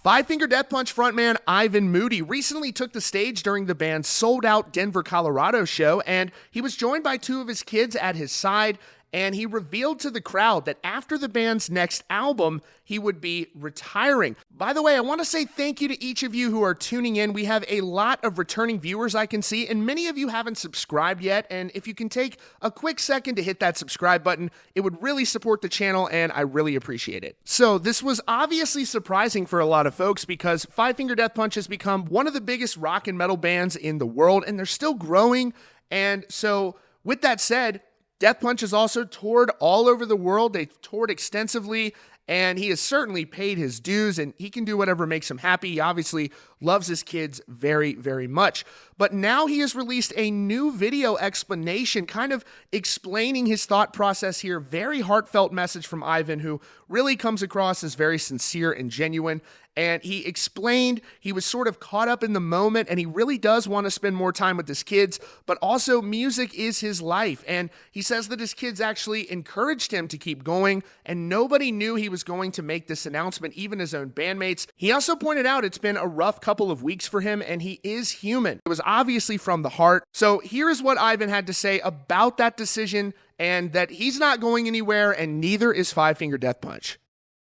Five Finger Death Punch frontman Ivan Moody recently took the stage during the band's sold-out Denver, Colorado show, and he was joined by two of his kids at his side, and he revealed to the crowd that after the band's next album, he would be retiring. By the way, I want to say thank you to each of you who are tuning in. We have a lot of returning viewers I can see, and many of you haven't subscribed yet, and if you can take a quick second to hit that subscribe button, it would really support the channel, and I really appreciate it. So this was obviously surprising for a lot of folks because Five Finger Death Punch has become one of the biggest rock and metal bands in the world, and they're still growing, and so with that said, Death Punch has also toured all over the world. They've toured extensively, and he has certainly paid his dues, and he can do whatever makes him happy. He obviously loves his kids very, very much. But now he has released a new video explanation, kind of explaining his thought process here. Very heartfelt message from Ivan, who really comes across as very sincere and genuine. And he explained he was sort of caught up in the moment, and he really does want to spend more time with his kids, but also music is his life. And he says that his kids actually encouraged him to keep going, and nobody knew he was going to make this announcement, even his own bandmates. He also pointed out it's been a rough couple of weeks for him, and he is human. It was obviously from the heart. So here is what Ivan had to say about that decision, and that he's not going anywhere, and neither is Five Finger Death Punch.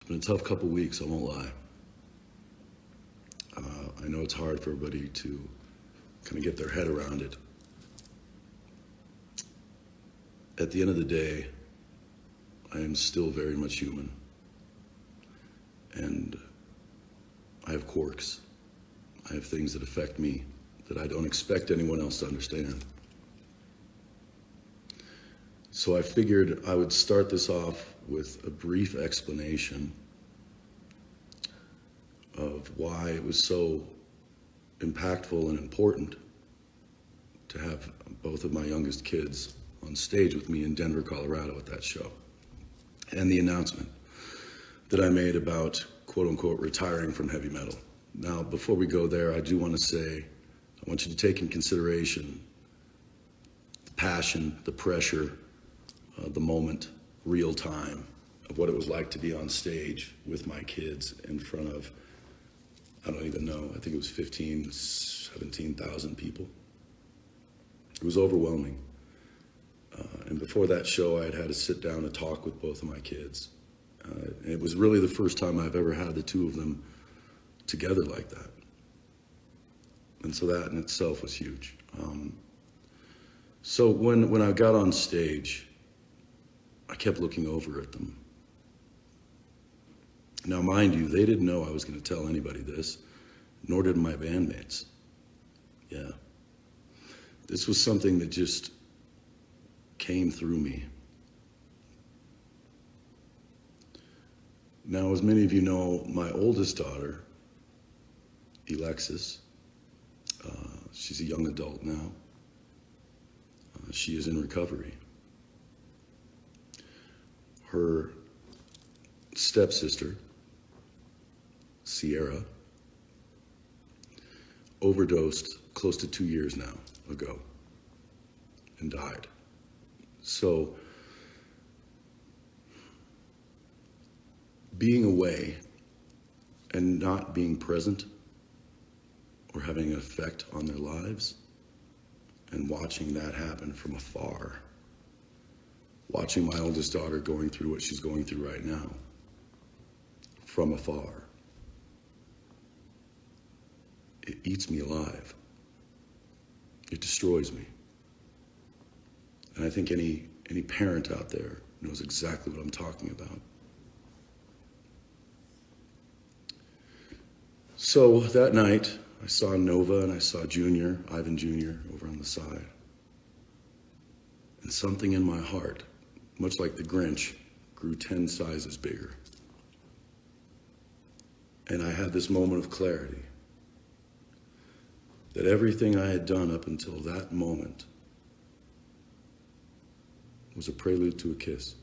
It's been a tough couple of weeks, I won't lie. I know it's hard for everybody to kind of get their head around it. At the end of the day, I am still very much human. And I have quirks. I have things that affect me that I don't expect anyone else to understand. So I figured I would start this off with a brief explanation of why it was so impactful and important to have both of my youngest kids on stage with me in Denver, Colorado at that show. And the announcement that I made about quote unquote retiring from heavy metal. Now, before we go there, I do want to say, I want you to take in consideration the passion, the pressure, the moment, real time of what it was like to be on stage with my kids in front of, I don't even know, I think it was 15, 17,000 people. It was overwhelming. And before that show, I had had to sit down and talk with both of my kids. And it was really the first time I've ever had the two of them together like that. And so that in itself was huge. So when I got on stage, I kept looking over at them. Now, mind you, they didn't know I was going to tell anybody this, nor did my bandmates. Yeah. This was something that just came through me. Now, as many of you know, my oldest daughter, Alexis, she's a young adult now. She is in recovery. Her stepsister, Sierra, overdosed close to 2 years now ago and died. So being away and not being present or having an effect on their lives and watching that happen from afar, watching my oldest daughter going through what she's going through right now from afar, it eats me alive. It destroys me. And I think any parent out there knows exactly what I'm talking about. So that night, I saw Nova and I saw Junior, Ivan Jr., over on the side. And something in my heart, much like the Grinch, grew 10 sizes bigger. And I had this moment of clarity that everything I had done up until that moment was a prelude to a kiss.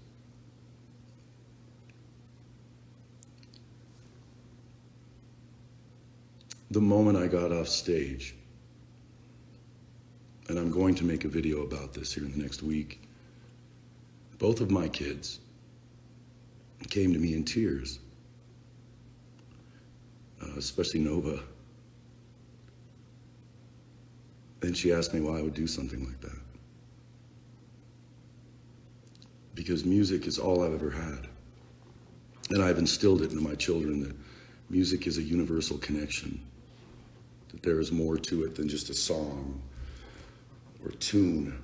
The moment I got off stage, and I'm going to make a video about this here in the next week, both of my kids came to me in tears. especially Nova. Then she asked me why I would do something like that. Because music is all I've ever had. And I've instilled it into my children that music is a universal connection, that there is more to it than just a song or a tune.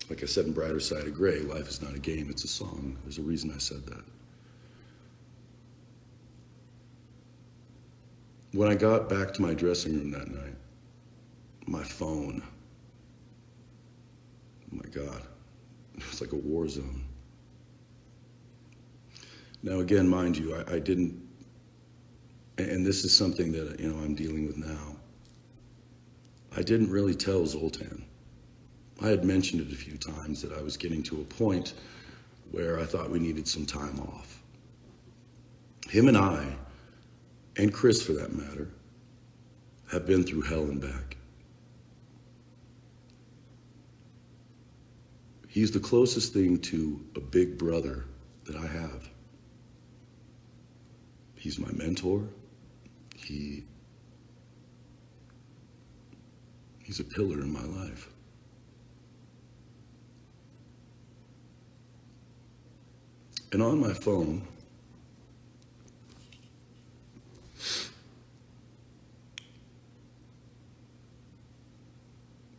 Like I said in Brighter Side of Gray, life is not a game, it's a song. There's a reason I said that. When I got back to my dressing room that night, my phone, oh my God, it was like a war zone. Now again, mind you, I didn't, and this is something that, I'm dealing with now. I didn't really tell Zoltan. I had mentioned it a few times that I was getting to a point where I thought we needed some time off. Him and I, and Chris for that matter, have been through hell and back. He's the closest thing to a big brother that I have. He's my mentor. He's a pillar in my life. And on my phone,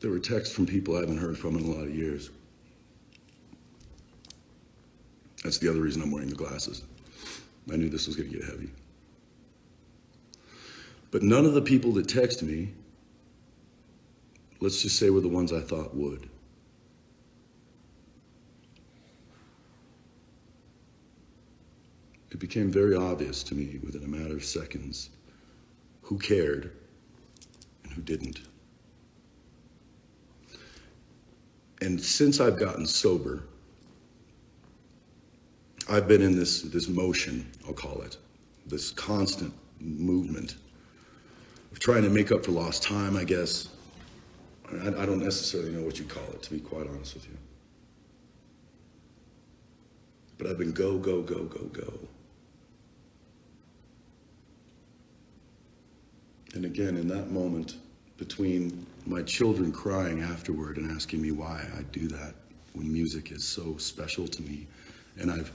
there were texts from people I haven't heard from in a lot of years. That's the other reason I'm wearing the glasses. I knew this was going to get heavy. But none of the people that text me, let's just say, were the ones I thought would. It became very obvious to me within a matter of seconds who cared and who didn't. And since I've gotten sober, I've been in this motion, I'll call it, this constant movement of trying to make up for lost time, I guess. I don't necessarily know what you call it, to be quite honest with you. But I've been go, go, go, go, go. And again, in that moment, between my children crying afterward and asking me why I do that when music is so special to me, and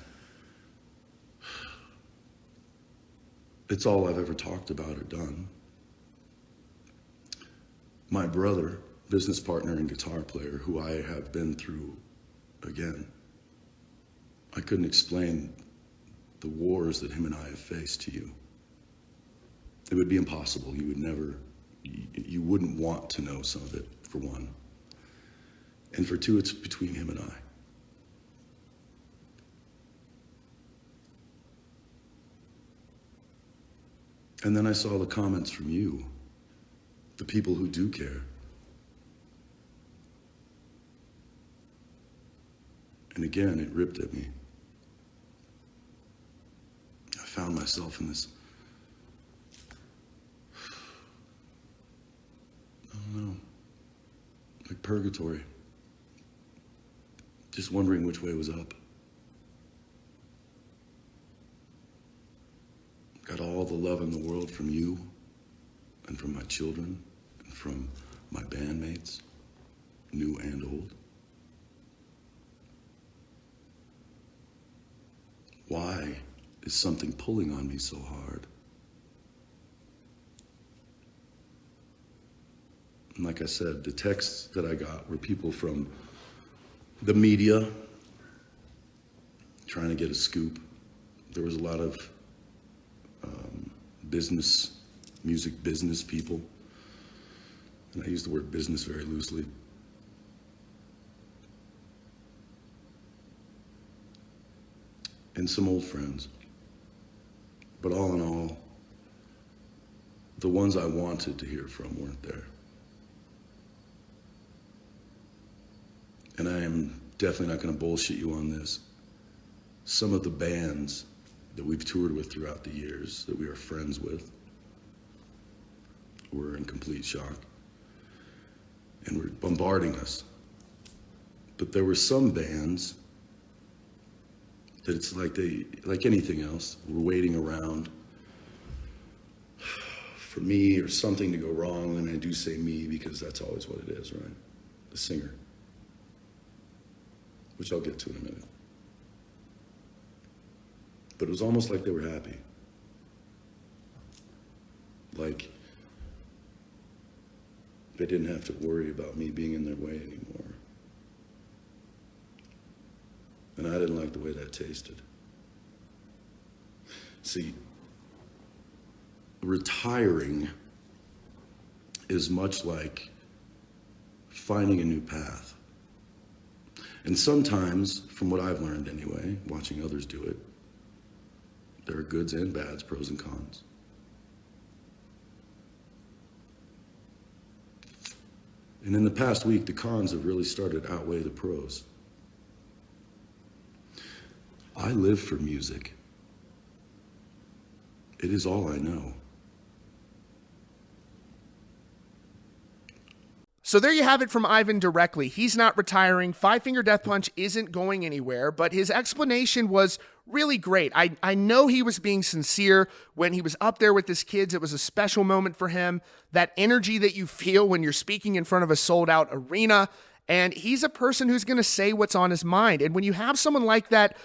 it's all I've ever talked about or done. My brother, business partner and guitar player, who I have been through again, I couldn't explain the wars that him and I have faced to you. It would be impossible. You wouldn't want to know some of it, for one. And for two, it's between him and I. And then I saw the comments from you, the people who do care. And again, it ripped at me. I found myself in this, I don't know, like purgatory. Just wondering which way was up. Got all the love in the world from you and from my children and from my bandmates, new and old. Why is something pulling on me so hard? And like I said, the texts that I got were people from the media trying to get a scoop. There was a lot of music business people. And I use the word business very loosely. And some old friends. But all in all, the ones I wanted to hear from weren't there. And I am definitely not going to bullshit you on this. Some of the bands that we've toured with throughout the years, that we are friends with, were in complete shock and were bombarding us. But there were some bands that it's like anything else, were waiting around for me or something to go wrong, and I do say me because that's always what it is, right? The singer, which I'll get to in a minute. But it was almost like they were happy. Like they didn't have to worry about me being in their way anymore. And I didn't like the way that tasted. See, retiring is much like finding a new path. And sometimes, from what I've learned anyway, watching others do it, there are goods and bads, pros and cons. And in the past week, the cons have really started to outweigh the pros. I live for music. It is all I know. So there you have it from Ivan directly. He's not retiring. Five Finger Death Punch isn't going anywhere, but his explanation was really great. I know he was being sincere when he was up there with his kids. It was a special moment for him. That energy that you feel when you're speaking in front of a sold-out arena. And he's a person who's going to say what's on his mind. And when you have someone like that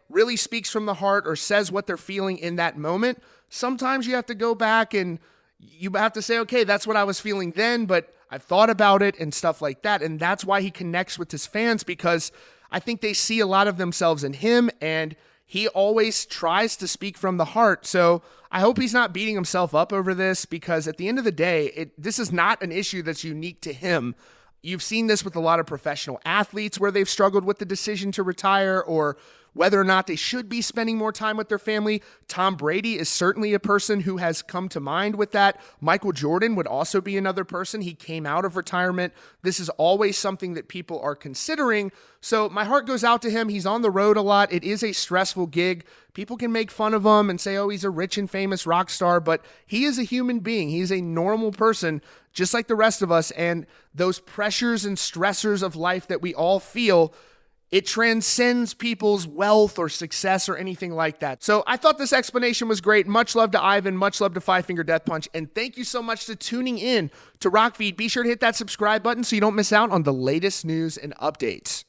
really speaks from the heart or says what they're feeling in that moment, sometimes you have to go back and you have to say, okay, that's what I was feeling then, but I've thought about it and stuff like that. And that's why he connects with his fans, because I think they see a lot of themselves in him, and he always tries to speak from the heart. So I hope he's not beating himself up over this, because at the end of the day, this is not an issue that's unique to him. You've seen this with a lot of professional athletes where they've struggled with the decision to retire or whether or not they should be spending more time with their family. Tom Brady is certainly a person who has come to mind with that. Michael Jordan would also be another person. He came out of retirement. This is always something that people are considering. So my heart goes out to him. He's on the road a lot. It is a stressful gig. People can make fun of him and say, oh, he's a rich and famous rock star, but he is a human being. He's a normal person, just like the rest of us. And those pressures and stressors of life that we all feel, it transcends people's wealth or success or anything like that. So I thought this explanation was great. Much love to Ivan. Much love to Five Finger Death Punch. And thank you so much for tuning in to Rockfeed. Be sure to hit that subscribe button so you don't miss out on the latest news and updates.